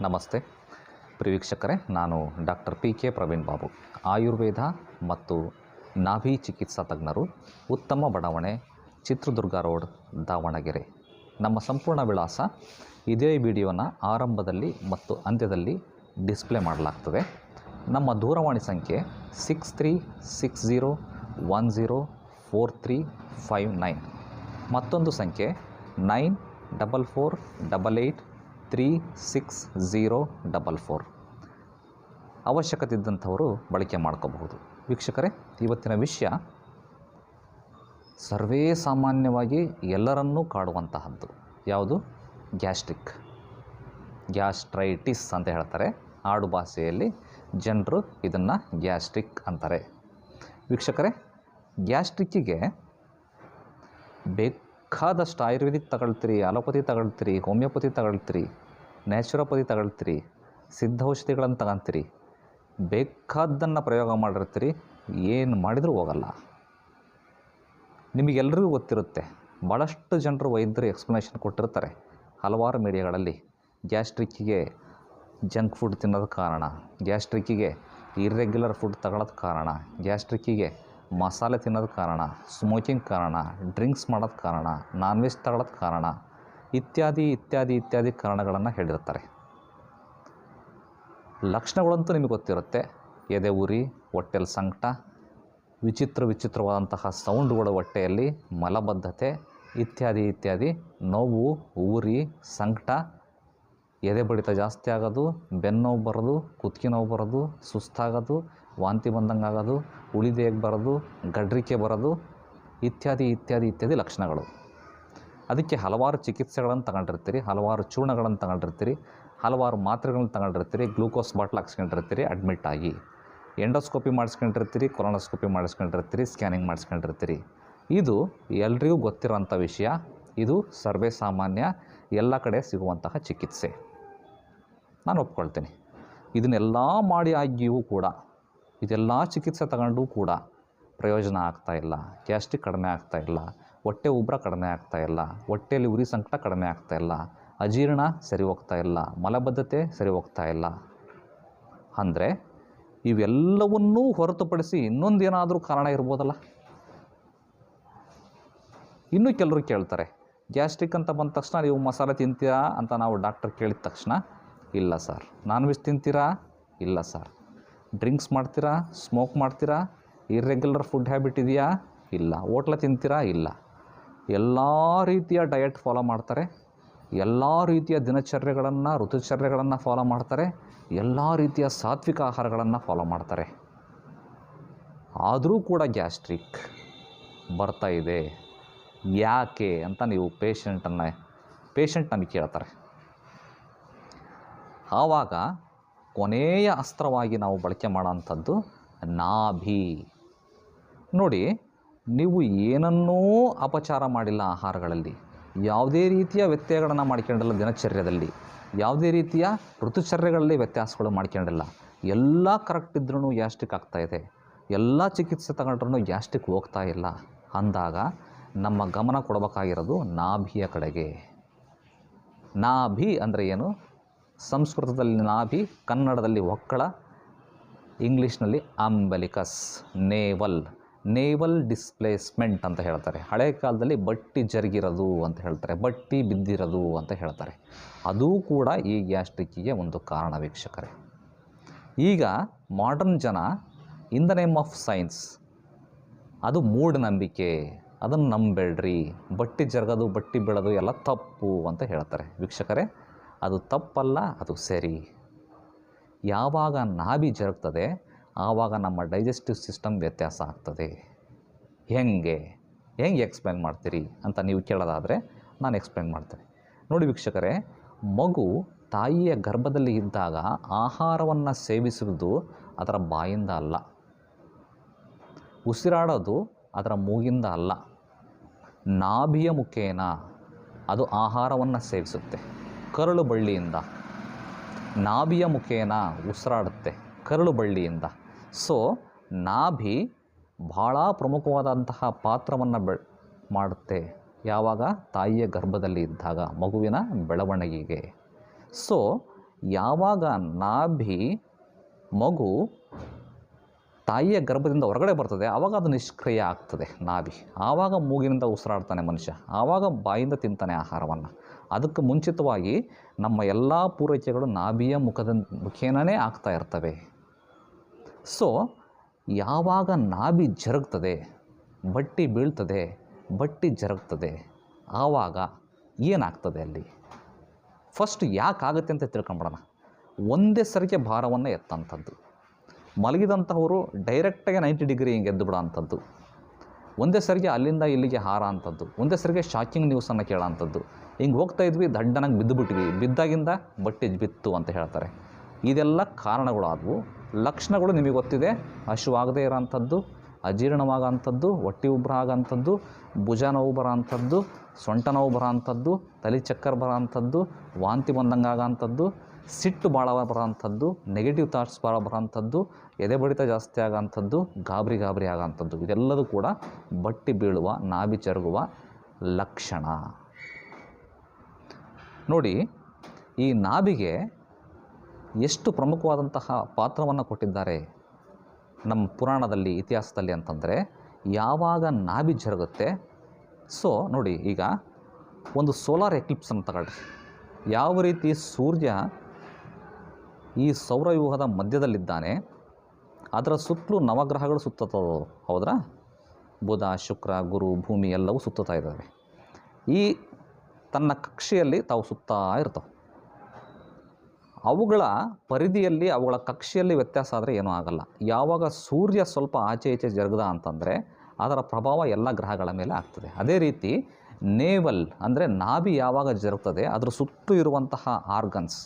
ನಮಸ್ತೆ ಪ್ರಿಯ ವೀಕ್ಷಕರೇ, ನಾನು ಡಾಕ್ಟರ್ PK ಪ್ರವೀಣ್ ಬಾಬು, ಆಯುರ್ವೇದ ಮತ್ತು ನಾಭಿ ಚಿಕಿತ್ಸಾ ತಜ್ಞರು, ಉತ್ತಮ ಬಡಾವಣೆ, ಚಿತ್ರದುರ್ಗ ರೋಡ್, ದಾವಣಗೆರೆ. ನಮ್ಮ ಸಂಪೂರ್ಣ ವಿಳಾಸ ಇದೇ ವಿಡಿಯೋನ ಆರಂಭದಲ್ಲಿ ಮತ್ತು ಅಂತ್ಯದಲ್ಲಿ ಡಿಸ್ಪ್ಲೇ ಮಾಡಲಾಗ್ತದೆ. ನಮ್ಮ ದೂರವಾಣಿ ಸಂಖ್ಯೆ 6360104359. ಮತ್ತೊಂದು ಸಂಖ್ಯೆ 9448836044. ಅವಶ್ಯಕತೆ ಇದ್ದಂಥವರು ಬಳಕೆ ಮಾಡ್ಕೋಬಹುದು. ವೀಕ್ಷಕರೇ, ಇವತ್ತಿನ ವಿಷಯ ಸರ್ವೇ ಸಾಮಾನ್ಯವಾಗಿ ಎಲ್ಲರನ್ನೂ ಕಾಡುವಂತಹದ್ದು. ಯಾವುದು? ಗ್ಯಾಸ್ಟ್ರೈಟಿಸ್ ಅಂತ ಹೇಳ್ತಾರೆ. ಆಡು ಭಾಷೆಯಲ್ಲಿ ಜನರು ಇದನ್ನು ಗ್ಯಾಸ್ಟ್ರಿಕ್ ಅಂತಾರೆ. ವೀಕ್ಷಕರೇ, ಗ್ಯಾಸ್ಟ್ರಿಕ್ಕಿಗೆ ಬೇಕಾದಷ್ಟು ಆಯುರ್ವೇದಿಕ್ ತಗೊಳ್ತೀರಿ, ಅಲೋಪತಿ ತಗೊಳ್ತೀರಿ, ಹೋಮಿಯೋಪತಿ ತಗೊಳ್ತೀರಿ, ನ್ಯಾಚುರೋಪತಿ ತಗೊಳ್ತೀರಿ, ಸಿದ್ಧೌಷಧಿಗಳನ್ನು ತಗೊಳ್ತೀರಿ, ಬೇಕಾದ್ದನ್ನು ಪ್ರಯೋಗ ಮಾಡಿರ್ತೀರಿ, ಏನು ಮಾಡಿದರೂ ಹೋಗಲ್ಲ. ನಿಮಗೆಲ್ಲರಿಗೂ ಗೊತ್ತಿರುತ್ತೆ, ಭಾಳಷ್ಟು ಜನರು ವೈದ್ಯರು ಎಕ್ಸ್ಪ್ಲನೇಷನ್ ಕೊಟ್ಟಿರ್ತಾರೆ ಹಲವಾರು ಮೀಡಿಯಾಗಳಲ್ಲಿ. ಗ್ಯಾಸ್ಟ್ರಿಕ್ಕಿಗೆ ಜಂಕ್ ಫುಡ್ ತಿನ್ನೋದು ಕಾರಣ, ಗ್ಯಾಸ್ಟ್ರಿಕ್ಕಿಗೆ ಇರ್ರೆಗ್ಯುಲರ್ ಫುಡ್ ತಗೊಳ್ಳೋದು ಕಾರಣ, ಗ್ಯಾಸ್ಟ್ರಿಕ್ಕಿಗೆ ಮಸಾಲೆ ತಿನ್ನೋದು ಕಾರಣ, ಸ್ಮೋಕಿಂಗ್ ಕಾರಣ, ಡ್ರಿಂಕ್ಸ್ ಮಾಡೋದು ಕಾರಣ, ನಾನ್ ವೆಜ್ ತಗೊಳ್ಳೋದು ಕಾರಣ, ಇತ್ಯಾದಿ ಇತ್ಯಾದಿ ಇತ್ಯಾದಿ ಕಾರಣಗಳನ್ನು ಹೇಳಿರ್ತಾರೆ. ಲಕ್ಷಣಗಳಂತೂ ನಿಮಗೆ ಗೊತ್ತಿರುತ್ತೆ. ಎದೆ ಉರಿ, ಹೊಟ್ಟೆಯಲ್ಲಿ ಸಂಕಟ, ವಿಚಿತ್ರವಾದಂತಹ ಸೌಂಡ್ಗಳು ಹೊಟ್ಟೆಯಲ್ಲಿ, ಮಲಬದ್ಧತೆ ಇತ್ಯಾದಿ ಇತ್ಯಾದಿ, ನೋವು, ಉರಿ, ಸಂಕಟ, ಎದೆ ಬಡಿತ ಜಾಸ್ತಿ ಆಗೋದು, ಬೆನ್ನೋವು ಬರೋದು, ಕುತ್ತಿಗೆ ನೋವು ಬರೋದು, ಸುಸ್ತಾಗೋದು, ವಾಂತಿ ಬಂದಂಗೆ ಆಗೋದು, ಉಳಿದೇಗೆ ಬರೋದು, ಗಡ್ರಿಕೆ ಬರೋದು ಇತ್ಯಾದಿ ಇತ್ಯಾದಿ ಇತ್ಯಾದಿ ಲಕ್ಷಣಗಳು. ಅದಕ್ಕೆ ಹಲವಾರು ಚಿಕಿತ್ಸೆಗಳನ್ನು ತಗೊಂಡಿರ್ತೀರಿ, ಹಲವಾರು ಚೂರ್ಣಗಳನ್ನು ತಗೊಂಡಿರ್ತೀರಿ, ಹಲವಾರು ಮಾತ್ರೆಗಳನ್ನು ತಗೊಂಡಿರ್ತೀರಿ, ಗ್ಲೂಕೋಸ್ ಬಾಟ್ಲ್ ಹಾಕ್ಸ್ಕೊಂಡಿರ್ತೀರಿ, ಅಡ್ಮಿಟ್ ಆಗಿ ಎಂಡೋಸ್ಕೋಪಿ ಮಾಡಿಸ್ಕೊಂಡಿರ್ತೀರಿ, ಕೊಲೊನೋಸ್ಕೋಪಿ ಮಾಡಿಸ್ಕೊಂಡಿರ್ತೀರಿ, ಸ್ಕ್ಯಾನಿಂಗ್ ಮಾಡಿಸ್ಕೊಂಡಿರ್ತೀರಿ. ಇದು ಎಲ್ರಿಗೂ ಗೊತ್ತಿರೋಂಥ ವಿಷಯ. ಇದು ಸರ್ವೇ ಸಾಮಾನ್ಯ, ಎಲ್ಲ ಕಡೆ ಸಿಗುವಂತಹ ಚಿಕಿತ್ಸೆ. ನಾನು ಒಪ್ಕೊಳ್ತೀನಿ. ಇದನ್ನೆಲ್ಲ ಮಾಡಿ ಆಗಿಯೂ ಕೂಡ, ಇದೆಲ್ಲ ಚಿಕಿತ್ಸೆ ತಗೊಂಡು ಕೂಡ ಪ್ರಯೋಜನ ಆಗ್ತಾಯಿಲ್ಲ. ಗ್ಯಾಸ್ಟ್ರಿಕ್ ಕಡಿಮೆ ಆಗ್ತಾಯಿಲ್ಲ, ಹೊಟ್ಟೆ ಉಬ್ಬರ ಕಡಿಮೆ ಆಗ್ತಾಯಿಲ್ಲ, ಹೊಟ್ಟೆಯಲ್ಲಿ ಉರಿ ಸಂಕಟ ಕಡಿಮೆ ಆಗ್ತಾಯಿಲ್ಲ, ಅಜೀರ್ಣ ಸರಿ ಹೋಗ್ತಾಯಿಲ್ಲ, ಮಲಬದ್ಧತೆ ಸರಿ ಹೋಗ್ತಾಯಿಲ್ಲ ಅಂದರೆ ಇವೆಲ್ಲವನ್ನೂ ಹೊರತುಪಡಿಸಿ ಇನ್ನೊಂದೇನಾದರೂ ಕಾರಣ ಇರ್ಬೋದಲ್ಲ. ಇನ್ನೂ ಕೆಲವರು ಕೇಳ್ತಾರೆ, ಗ್ಯಾಸ್ಟ್ರಿಕ್ ಅಂತ ಬಂದ ತಕ್ಷಣ ನೀವು ಮಸಾಲೆ ತಿಂತೀರಾ ಅಂತ ನಾವು ಡಾಕ್ಟರ್ ಕೇಳಿದ ತಕ್ಷಣ, ಇಲ್ಲ ಸರ್. ನಾನ್ ವೆಜ್ ತಿಂತೀರಾ? ಇಲ್ಲ ಸರ್. ಡ್ರಿಂಕ್ಸ್ ಮಾಡ್ತೀರಾ? ಸ್ಮೋಕ್ ಮಾಡ್ತೀರಾ? ಇರ್ರೆಗ್ಯುಲರ್ ಫುಡ್ ಹ್ಯಾಬಿಟ್ ಇದೆಯಾ? ಇಲ್ಲ. ಹೋಟ್ಲ ತಿಂತೀರಾ? ಇಲ್ಲ. ಎಲ್ಲ ರೀತಿಯ ಡಯಟ್ ಫಾಲೋ ಮಾಡ್ತಾರೆ, ಎಲ್ಲ ರೀತಿಯ ದಿನಚರ್ಯಗಳನ್ನು, ಋತುಚರ್ಯಗಳನ್ನು ಫಾಲೋ ಮಾಡ್ತಾರೆ, ಎಲ್ಲ ರೀತಿಯ ಸಾತ್ವಿಕ ಆಹಾರಗಳನ್ನು ಫಾಲೋ ಮಾಡ್ತಾರೆ. ಆದರೂ ಕೂಡ ಗ್ಯಾಸ್ಟ್ರಿಕ್ ಬರ್ತಾ ಇದೆ. ಯಾಕೆ ಅಂತ ನೀವು ಪೇಷಂಟ್ ನಮಗೆ ಕೇಳ್ತಾರೆ. ಆವಾಗ ಕೊನೆಯ ಅಸ್ತ್ರವಾಗಿ ನಾವು ಬಳಕೆ ಮಾಡೋಂಥದ್ದು ನಾಭಿ. ನೋಡಿ, ನೀವು ಏನನ್ನೂ ಅಪಚಾರ ಮಾಡಿಲ್ಲ ಆಹಾರಗಳಲ್ಲಿ, ಯಾವುದೇ ರೀತಿಯ ವ್ಯತ್ಯಯಗಳನ್ನು ಮಾಡ್ಕೊಂಡಿಲ್ಲ ದಿನಚರ್ಯದಲ್ಲಿ, ಯಾವುದೇ ರೀತಿಯ ಋತುಚರ್ಯಗಳಲ್ಲಿ ವ್ಯತ್ಯಾಸಗಳು ಮಾಡ್ಕೊಂಡಿಲ್ಲ, ಎಲ್ಲ ಕರೆಕ್ಟ್ ಇದ್ರೂ ಗ್ಯಾಸ್ಟ್ರಿಕ್ ಆಗ್ತಾಯಿದೆ, ಎಲ್ಲ ಚಿಕಿತ್ಸೆ ತಗೊಂಡ್ರೂ ಗ್ಯಾಸ್ಟ್ರಿಕ್ ಹೋಗ್ತಾ ಇಲ್ಲ ಅಂದಾಗ ನಮ್ಮ ಗಮನ ಕೊಡಬೇಕಾಗಿರೋದು ನಾಭಿಯ ಕಡೆಗೆ. ನಾಭಿ ಅಂದರೆ ಏನು? ಸಂಸ್ಕೃತದಲ್ಲಿ ನಾಭಿ, ಕನ್ನಡದಲ್ಲಿ ಒಕ್ಕಳ, ಇಂಗ್ಲೀಷ್ನಲ್ಲಿ ಅಂಬಲಿಕಸ್, ನೇವಲ್ ಡಿಸ್ಪ್ಲೇಸ್ಮೆಂಟ್ ಅಂತ ಹೇಳ್ತಾರೆ. ಹಳೆ ಕಾಲದಲ್ಲಿ ಬಟ್ಟಿ ಜರುಗಿರೋದು ಅಂತ ಹೇಳ್ತಾರೆ, ಬಟ್ಟಿ ಬಿದ್ದಿರೋದು ಅಂತ ಹೇಳ್ತಾರೆ. ಅದೂ ಕೂಡ ಈ ಗ್ಯಾಸ್ಟ್ರಿಕ್ಕಿಗೆ ಒಂದು ಕಾರಣ ವೀಕ್ಷಕರೇ. ಈಗ ಮಾಡರ್ನ್ ಜನ in the name of science, ಅದು ಮೂಢನಂಬಿಕೆ, ಅದನ್ನು ನಂಬೇಡ್ರಿ, ಬಟ್ಟಿ ಜರುಗೋದು, ಬಟ್ಟಿ ಬೀಳೋದು ಎಲ್ಲ ತಪ್ಪು ಅಂತ ಹೇಳ್ತಾರೆ. ವೀಕ್ಷಕರೇ, ಅದು ತಪ್ಪಲ್ಲ, ಅದು ಸರಿ. ಯಾವಾಗ ನಾಭಿ ಜರುಗ್ತದೆ ಆವಾಗ ನಮ್ಮ ಡೈಜೆಸ್ಟಿವ್ ಸಿಸ್ಟಮ್ ವ್ಯತ್ಯಾಸ ಆಗ್ತದೆ. ಹೆಂಗೆ ಎಕ್ಸ್ಪ್ಲೇನ್ ಮಾಡ್ತೀರಿ ಅಂತ ನೀವು ಕೇಳೋದಾದರೆ ನಾನು ಎಕ್ಸ್ಪ್ಲೇನ್ ಮಾಡ್ತೇನೆ. ನೋಡಿ ವೀಕ್ಷಕರೇ, ಮಗು ತಾಯಿಯ ಗರ್ಭದಲ್ಲಿ ಇದ್ದಾಗ ಆಹಾರವನ್ನು ಸೇವಿಸುವುದು ಅದರ ಬಾಯಿಂದ ಅಲ್ಲ, ಉಸಿರಾಡೋದು ಅದರ ಮೂಗಿಂದ ಅಲ್ಲ, ನಾಭಿಯ ಮುಖೇನ ಅದು ಆಹಾರವನ್ನು ಸೇವಿಸುತ್ತೆ. ಕರುಳು ಬಳ್ಳಿಯಿಂದ, ನಾಭಿಯ ಮುಖೇನ ಉಸಿರಾಡುತ್ತೆ, ಕರುಳು ಬಳ್ಳಿಯಿಂದ. ಸೊ ನಾಭಿ ಭಾಳ ಪ್ರಮುಖವಾದಂತಹ ಪಾತ್ರವನ್ನು ಮಾಡುತ್ತೆ ಯಾವಾಗ? ತಾಯಿಯ ಗರ್ಭದಲ್ಲಿ ಇದ್ದಾಗ, ಮಗುವಿನ ಬೆಳವಣಿಗೆಗೆ. ಸೊ ಯಾವಾಗ ನಾಭಿ ಮಗು ತಾಯಿಯ ಗರ್ಭದಿಂದ ಹೊರಗಡೆ ಬರ್ತದೆ ಆವಾಗ ಅದು ನಿಷ್ಕ್ರಿಯ ಆಗ್ತದೆ ನಾಭಿ. ಆವಾಗ ಮೂಗಿನಿಂದ ಉಸಿರಾಡ್ತಾನೆ ಮನುಷ್ಯ, ಆವಾಗ ಬಾಯಿಂದ ತಿಂತಾನೆ ಆಹಾರವನ್ನು. ಅದಕ್ಕೆ ಮುಂಚಿತವಾಗಿ ನಮ್ಮ ಎಲ್ಲ ಪೂರೈಕೆಗಳು ನಾಭಿಯ ಮುಖೇನನೇ ಆಗ್ತಾ ಇರ್ತವೆ. ಸೊ ಯಾವಾಗ ನಾಭಿ ಜರುಗ್ತದೆ, ಬಟ್ಟಿ ಬೀಳ್ತದೆ, ಬಟ್ಟಿ ಜರುಗ್ತದೆ, ಆವಾಗ ಏನಾಗ್ತದೆ ಅಲ್ಲಿ? ಫಸ್ಟ್ ಯಾಕಾಗುತ್ತೆ ಅಂತ ತಿಳ್ಕೊಂಬಿಡೋಣ. ಒಂದೇ ಸರಿಗೆ ಭಾರವನ್ನು ಎತ್ತಂಥದ್ದು, ಮಲಗಿದಂಥವರು ಡೈರೆಕ್ಟಾಗಿ 90 ಡಿಗ್ರಿ ಹಿಂಗೆ ಎದ್ದು ಬಿಡೋ ಅಂಥದ್ದು, ಒಂದೇ ಸರಿಗೆ ಅಲ್ಲಿಂದ ಇಲ್ಲಿಗೆ ಹಾರ ಅಂಥದ್ದು, ಒಂದೇ ಸರಿಗೆ ಶಾಕಿಂಗ್ ನ್ಯೂಸನ್ನು ಕೇಳೋ ಅಂಥದ್ದು. ಹಿಂಗೆ ಹೋಗ್ತಾ ಇದ್ವಿ, ದಡ್ಡನಾಗಿ ಬಿದ್ದುಬಿಟ್ವಿ, ಬಿದ್ದಾಗಿಂದ ಬಟ್ಟೆ ಬಿತ್ತು ಅಂತ ಹೇಳ್ತಾರೆ. ಇದೆಲ್ಲ ಕಾರಣಗಳು ಆದವು. ಲಕ್ಷಣಗಳು ನಿಮಗೆ ಗೊತ್ತಿದೆ. ಹಸಿವಾಗದೇ ಇರೋಂಥದ್ದು, ಅಜೀರ್ಣವಾಗೋಂಥದ್ದು, ಹೊಟ್ಟೆ ಉಬ್ಬರ ಆಗೋಂಥದ್ದು, ಭುಜ ನೋವು ಬರೋ ಅಂಥದ್ದು, ಸೊಂಟ ನೋವು ಬರೋ ಅಂಥದ್ದು, ತಲೆ ಚಕ್ಕರ್ ಬರೋ ಅಂಥದ್ದು, ವಾಂತಿ ಬಂದಂಗೆ ಆಗೋಂಥದ್ದು, ಸಿಟ್ಟು ಭಾಳ ಬರೋ ಅಂಥದ್ದು, ನೆಗೆಟಿವ್ ಥಾಟ್ಸ್ ಭಾಳ ಬರೋ ಅಂಥದ್ದು, ಎದೆ ಬಡಿತ ಜಾಸ್ತಿ ಆಗೋಂಥದ್ದು, ಗಾಬರಿ ಆಗೋಂಥದ್ದು. ಇದೆಲ್ಲದೂ ಕೂಡ ಬಟ್ಟಿ ಬೀಳುವ, ನಾಭಿ ಜರುಗುವ ಲಕ್ಷಣ. ನೋಡಿ, ಈ ನಾಭಿಗೆ ಎಷ್ಟು ಪ್ರಮುಖವಾದಂತಹ ಪಾತ್ರವನ್ನು ಕೊಟ್ಟಿದ್ದಾರೆ ನಮ್ಮ ಪುರಾಣದಲ್ಲಿ, ಇತಿಹಾಸದಲ್ಲಿ ಅಂತಂದರೆ, ಯಾವಾಗ ನಾಭಿ ಜರುಗುತ್ತೆ. ಸೊ ನೋಡಿ, ಈಗ ಒಂದು ಸೋಲಾರ್ ಎಕ್ಲಿಪ್ಸನ್ನು ತಗೊಳ್ರಿ. ಯಾವ ರೀತಿ ಸೂರ್ಯ ಈ ಸೌರವ್ಯೂಹದ ಮಧ್ಯದಲ್ಲಿದ್ದಾನೆ, ಅದರ ಸುತ್ತಲೂ ನವಗ್ರಹಗಳು ಸುತ್ತುತ್ತವೆ, ಹೌದ್ರಾ? ಬುಧ, ಶುಕ್ರ, ಗುರು, ಭೂಮಿ ಎಲ್ಲವೂ ಸುತ್ತುತ್ತಾ ಇದ್ದಾವೆ. ಈ ತನ್ನ ಕಕ್ಷೆಯಲ್ಲಿ ತಾವು ಸುತ್ತಾ ಇರ್ತವೆ. ಅವುಗಳ ಪರಿಧಿಯಲ್ಲಿ, ಅವುಗಳ ಕಕ್ಷೆಯಲ್ಲಿ ವ್ಯತ್ಯಾಸ ಆದರೆ ಏನೂ ಆಗಲ್ಲ. ಯಾವಾಗ ಸೂರ್ಯ ಸ್ವಲ್ಪ ಆಚೆ ಈಚೆ ಜರುಗದ ಅಂತಂದರೆ ಅದರ ಪ್ರಭಾವ ಎಲ್ಲ ಗ್ರಹಗಳ ಮೇಲೆ ಆಗ್ತದೆ. ಅದೇ ರೀತಿ ನೇವಲ್ ಅಂದರೆ ನಾಭಿ ಯಾವಾಗ ಜರುಗ್ತದೆ, ಅದರ ಸುತ್ತಲೂ ಇರುವಂತಹ ಆರ್ಗನ್ಸ್,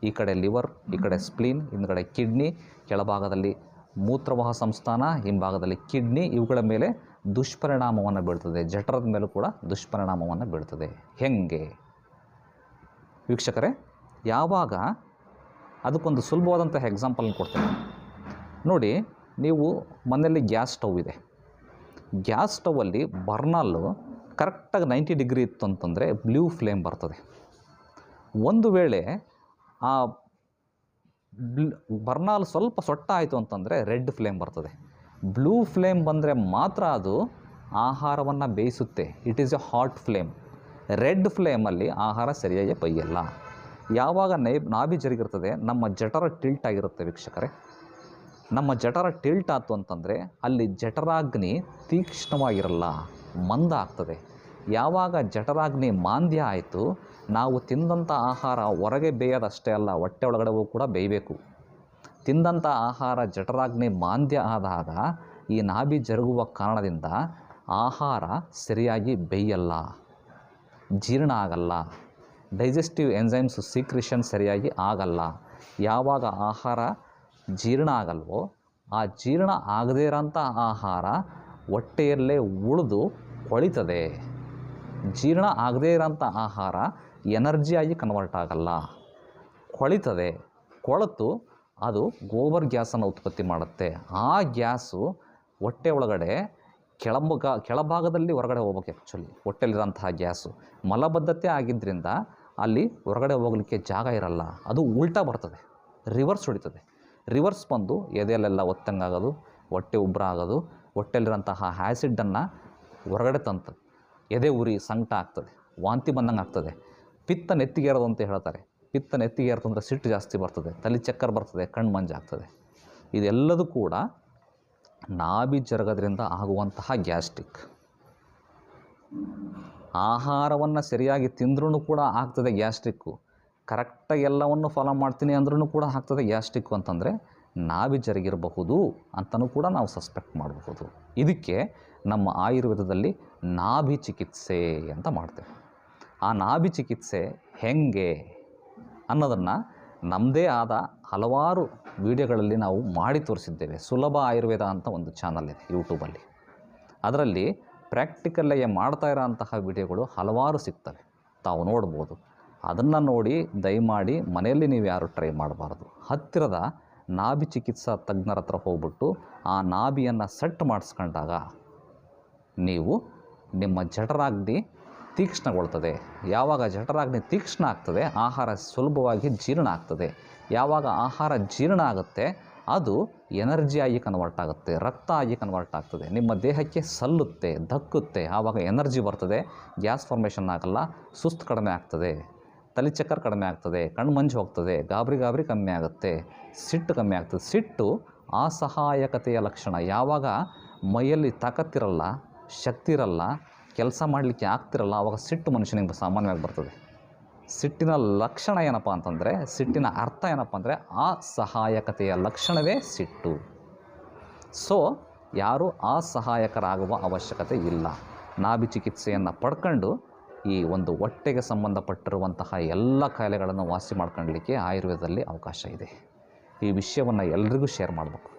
ಈ ಕಡೆ ಲಿವರ್, ಈ ಕಡೆ ಸ್ಪ್ಲೀನ್, ಹಿಂದ್ಗಡೆ ಕಿಡ್ನಿ, ಕೆಳಭಾಗದಲ್ಲಿ ಮೂತ್ರವಾಹ ಸಂಸ್ಥಾನ, ಹಿಂಭಾಗದಲ್ಲಿ ಕಿಡ್ನಿ, ಇವುಗಳ ಮೇಲೆ ದುಷ್ಪರಿಣಾಮವನ್ನು ಬೀಳ್ತದೆ. ಜಠರದ ಮೇಲೂ ಕೂಡ ದುಷ್ಪರಿಣಾಮವನ್ನು ಬೀಳ್ತದೆ. ಹೆಂಗೆ ವೀಕ್ಷಕರೇ? ಯಾವಾಗ ಅದಕ್ಕೊಂದು ಸುಲಭವಾದಂಥ ಎಕ್ಸಾಂಪಲ್ನ ಕೊಡ್ತೇನೆ ನೋಡಿ. ನೀವು ಮನೆಯಲ್ಲಿ ಗ್ಯಾಸ್ ಸ್ಟವ್ ಇದೆ, ಗ್ಯಾಸ್ ಸ್ಟವಲ್ಲಿ ಬರ್ನಲ್ಲು ಕರೆಕ್ಟಾಗಿ 90 ಡಿಗ್ರಿ ಇತ್ತು ಅಂತಂದರೆ ಬ್ಲೂ ಫ್ಲೇಮ್ ಬರ್ತದೆ. ಒಂದು ವೇಳೆ ಆ ಬರ್ನಾಲ್ ಸ್ವಲ್ಪ ಸೊಟ್ಟ ಆಯಿತು ಅಂತಂದರೆ ರೆಡ್ ಫ್ಲೇಮ್ ಬರ್ತದೆ. ಬ್ಲೂ ಫ್ಲೇಮ್ ಬಂದರೆ ಮಾತ್ರ ಅದು ಆಹಾರವನ್ನು ಬೇಯಿಸುತ್ತೆ. It is a hot flame. Red ಫ್ಲೇಮಲ್ಲಿ ಆಹಾರ ಸರಿಯಾಗಿ ಬೇಯಲ್ಲ. ಯಾವಾಗ ನಾಭಿ ಜರುಗಿರ್ತದೆ, ನಮ್ಮ ಜಠರ ಟಿಲ್ಟ್ ಆಗಿರುತ್ತೆ ವೀಕ್ಷಕರೇ. ನಮ್ಮ ಜಠರ ಟಿಲ್ಟ್ ಆಯಿತು ಅಂತಂದರೆ ಅಲ್ಲಿ ಜಠರಾಗ್ನಿ ತೀಕ್ಷ್ಣವಾಗಿರಲ್ಲ, ಮಂದ ಆಗ್ತದೆ. ಯಾವಾಗ ಜಠರಾಗ್ನಿ ಮಾಂದ್ಯ ಆಯಿತು, ನಾವು ತಿಂದಂಥ ಆಹಾರ ಹೊರಗೆ ಬೇಯೋದಷ್ಟೇ ಅಲ್ಲ, ಹೊಟ್ಟೆ ಒಳಗಡೆ ಹೋಗಿ ಕೂಡ ಬೇಯಬೇಕು. ತಿಂದಂಥ ಆಹಾರ ಜಠರಾಗ್ನಿ ಮಾಂದ್ಯ ಆದಾಗ ಈ ನಾಭಿ ಜರುಗುವ ಕಾರಣದಿಂದ ಆಹಾರ ಸರಿಯಾಗಿ ಬೇಯಲ್ಲ, ಜೀರ್ಣ ಆಗಲ್ಲ, ಡೈಜೆಸ್ಟಿವ್ ಎಂಜೈಮ್ಸ್ ಸೀಕ್ರಿಷನ್ ಸರಿಯಾಗಿ ಆಗಲ್ಲ. ಯಾವಾಗ ಆಹಾರ ಜೀರ್ಣ ಆಗಲ್ವೋ, ಆ ಜೀರ್ಣ ಆಗದೇ ಇರೋಂಥ ಆಹಾರ ಹೊಟ್ಟೆಯಲ್ಲೇ ಉಳಿದು ಕೊಳಿತದೆ. ಜೀರ್ಣ ಆಗದೇ ಇರೋಂಥ ಆಹಾರ ಎನರ್ಜಿಯಾಗಿ ಕನ್ವರ್ಟ್ ಆಗಲ್ಲ, ಕೊಳಿತದೆ. ಕೊಳೆತು ಅದು ಗೋಬರ್ ಗ್ಯಾಸನ್ನು ಉತ್ಪತ್ತಿ ಮಾಡುತ್ತೆ. ಆ ಗ್ಯಾಸು ಹೊಟ್ಟೆ ಒಳಗಡೆ ಕೆಳಭಾಗದಲ್ಲಿ ಹೊರಗಡೆ ಹೋಗ್ಬೇಕು. ಆ್ಯಕ್ಚುಲಿ ಹೊಟ್ಟೆಲಿರೋಂತಹ ಗ್ಯಾಸು ಮಲಬದ್ಧತೆ ಆಗಿದ್ದರಿಂದ ಅಲ್ಲಿ ಹೊರಗಡೆ ಹೋಗಲಿಕ್ಕೆ ಜಾಗ ಇರಲ್ಲ. ಅದು ಉಲ್ಟಾ ಬರ್ತದೆ, ರಿವರ್ಸ್ ಹೊಡಿತದೆ. ರಿವರ್ಸ್ ಬಂದು ಎದೆಯಲ್ಲೆಲ್ಲ ಒತ್ತಂಗಾಗೋದು, ಹೊಟ್ಟೆ ಉಬ್ಬರ ಆಗೋದು, ಹೊಟ್ಟೆಲಿರೋಂತಹ ಆ್ಯಸಿಡನ್ನು ಹೊರಗಡೆ ತಂತದೆ. ಎದೆ ಉರಿ, ಸಂಕಟ ಆಗ್ತದೆ, ವಾಂತಿ ಬಂದಂಗೆ ಆಗ್ತದೆ. ಪಿತ್ತ ನೆತ್ತಿಗೇರೋದು ಅಂತ ಹೇಳ್ತಾರೆ. ಪಿತ್ತ ನೆತ್ತಿಗೇರ್ತಂದ್ರೆ ಸಿಟ್ಟು ಜಾಸ್ತಿ ಬರ್ತದೆ, ತಲೆ ಚಕ್ಕರ್ ಬರ್ತದೆ, ಕಣ್ಣು ಮಂಜಾಗ್ತದೆ. ಇದೆಲ್ಲದೂ ಕೂಡ ನಾಭಿ ಜರುಗೋದ್ರಿಂದ ಆಗುವಂತಹ ಗ್ಯಾಸ್ಟ್ರಿಕ್. ಆಹಾರವನ್ನು ಸರಿಯಾಗಿ ತಿಂದ್ರೂ ಕೂಡ ಆಗ್ತದೆ ಗ್ಯಾಸ್ಟ್ರಿಕ್ಕು. ಕರೆಕ್ಟಾಗಿ ಎಲ್ಲವನ್ನು ಫಾಲೋ ಮಾಡ್ತೀನಿ ಅಂದ್ರೂ ಕೂಡ ಆಗ್ತದೆ ಗ್ಯಾಸ್ಟ್ರಿಕ್ಕು. ಅಂತಂದರೆ ನಾಭಿ ಜರುಗಿರಬಹುದು ಅಂತಲೂ ಕೂಡ ನಾವು ಸಸ್ಪೆಕ್ಟ್ ಮಾಡಬಹುದು. ಇದಕ್ಕೆ ನಮ್ಮ ಆಯುರ್ವೇದದಲ್ಲಿ ನಾಭಿ ಚಿಕಿತ್ಸೆ ಅಂತ ಮಾಡ್ತೇವೆ. ಆ ನಾಭಿ ಚಿಕಿತ್ಸೆ ಹೆಂಗೆ ಅನ್ನೋದನ್ನು ನಮ್ಮದೇ ಆದ ಹಲವಾರು ವಿಡಿಯೋಗಳಲ್ಲಿ ನಾವು ಮಾಡಿ ತೋರಿಸಿದ್ದೇವೆ. ಸುಲಭ ಆಯುರ್ವೇದ ಅಂತ ಒಂದು ಚಾನಲ್ ಇದೆ ಯೂಟ್ಯೂಬಲ್ಲಿ. ಅದರಲ್ಲಿ ಪ್ರಾಕ್ಟಿಕಲ್ಲಾಗಿ ಮಾಡ್ತಾ ಇರೋಂತಹ ವಿಡಿಯೋಗಳು ಹಲವಾರು ಸಿಗ್ತವೆ, ತಾವು ನೋಡ್ಬೋದು. ಅದನ್ನು ನೋಡಿ ದಯಮಾಡಿ ಮನೆಯಲ್ಲಿ ನೀವು ಯಾರು ಟ್ರೈ ಮಾಡಬಾರ್ದು. ಹತ್ತಿರದ ನಾಭಿ ಚಿಕಿತ್ಸಾ ತಜ್ಞರ ಹತ್ರ ಹೋಗ್ಬಿಟ್ಟು ಆ ನಾಭಿಯನ್ನು ಸೆಟ್ ಮಾಡಿಸ್ಕೊಂಡಾಗ ನೀವು ನಿಮ್ಮ ಜಠರಾಗ್ನಿ ತೀಕ್ಷ್ಣಗೊಳ್ತದೆ. ಯಾವಾಗ ಜಠರಾಗ್ನಿ ತೀಕ್ಷ್ಣ ಆಗ್ತದೆ, ಆಹಾರ ಸುಲಭವಾಗಿ ಜೀರ್ಣ ಆಗ್ತದೆ. ಯಾವಾಗ ಆಹಾರ ಜೀರ್ಣ ಆಗುತ್ತೆ, ಅದು ಎನರ್ಜಿ ಆಗಿ ಕನ್ವರ್ಟ್ ಆಗುತ್ತೆ, ರಕ್ತ ಆಗಿ ಕನ್ವರ್ಟ್ ಆಗ್ತದೆ, ನಿಮ್ಮ ದೇಹಕ್ಕೆ ಸಲ್ಲುತ್ತೆ, ಧಕ್ಕುತ್ತೆ. ಆವಾಗ ಎನರ್ಜಿ ಬರ್ತದೆ, ಗ್ಯಾಸ್ ಫಾರ್ಮೇಷನ್ ಆಗಲ್ಲ, ಸುಸ್ತು ಕಡಿಮೆ ಆಗ್ತದೆ, ತಲೆ ಚಕ್ಕರ್ ಕಡಿಮೆ ಆಗ್ತದೆ, ಕಣ್ಣು ಮಂಜು ಹೋಗ್ತದೆ, ಗಾಬರಿ ಕಮ್ಮಿ ಆಗುತ್ತೆ, ಸಿಟ್ಟು ಕಮ್ಮಿ ಆಗ್ತದೆ. ಸಿಟ್ಟು ಅಸಹಾಯಕತೆಯ ಲಕ್ಷಣ. ಯಾವಾಗ ಮೈಯಲ್ಲಿ ತಾಕತ್ತಿರಲ್ಲ, ಶಕ್ತಿ ಇರಲ್ಲ, ಕೆಲಸ ಮಾಡಲಿಕ್ಕೆ ಆಗ್ತಿರಲ್ಲ, ಆವಾಗ ಸಿಟ್ಟು ಮನುಷ್ಯನಿಗೆ ಸಾಮಾನ್ಯವಾಗಿ ಬರ್ತದೆ. ಸಿಟ್ಟಿನ ಲಕ್ಷಣ ಏನಪ್ಪ ಅಂತಂದರೆ, ಸಿಟ್ಟಿನ ಅರ್ಥ ಏನಪ್ಪ ಅಂದರೆ ಅಸಹಾಯಕತೆಯ ಲಕ್ಷಣವೇ ಸಿಟ್ಟು. ಸೊ ಯಾರೂ ಅಸಹಾಯಕರಾಗುವ ಅವಶ್ಯಕತೆ ಇಲ್ಲ. ನಾಭಿ ಚಿಕಿತ್ಸೆಯನ್ನು ಪಡ್ಕೊಂಡು ಈ ಒಂದು ಹೊಟ್ಟೆಗೆ ಸಂಬಂಧಪಟ್ಟಿರುವಂತಹ ಎಲ್ಲ ಕಾಯಿಲೆಗಳನ್ನು ವಾಸಿ ಮಾಡ್ಕೊಳ್ಳಲಿಕ್ಕೆ ಆಯುರ್ವೇದದಲ್ಲಿ ಅವಕಾಶ ಇದೆ. ಈ ವಿಷಯವನ್ನು ಎಲ್ರಿಗೂ ಶೇರ್ ಮಾಡಬೇಕು,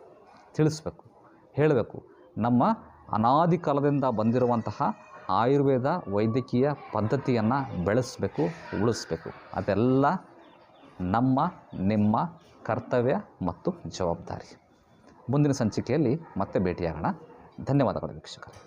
ತಿಳಿಸ್ಬೇಕು, ಹೇಳಬೇಕು. ನಮ್ಮ ಅನಾದಿ ಕಾಲದಿಂದ ಬಂದಿರುವಂತಹ ಆಯುರ್ವೇದ ವೈದ್ಯಕೀಯ ಪದ್ಧತಿಯನ್ನು ಬೆಳೆಸಬೇಕು, ಉಳಿಸ್ಬೇಕು. ಅದೆಲ್ಲ ನಿಮ್ಮ ಕರ್ತವ್ಯ ಮತ್ತು ಜವಾಬ್ದಾರಿ. ಮುಂದಿನ ಸಂಚಿಕೆಯಲ್ಲಿ ಮತ್ತೆ ಭೇಟಿಯಾಗೋಣ. ಧನ್ಯವಾದಗಳು ವೀಕ್ಷಕರೇ.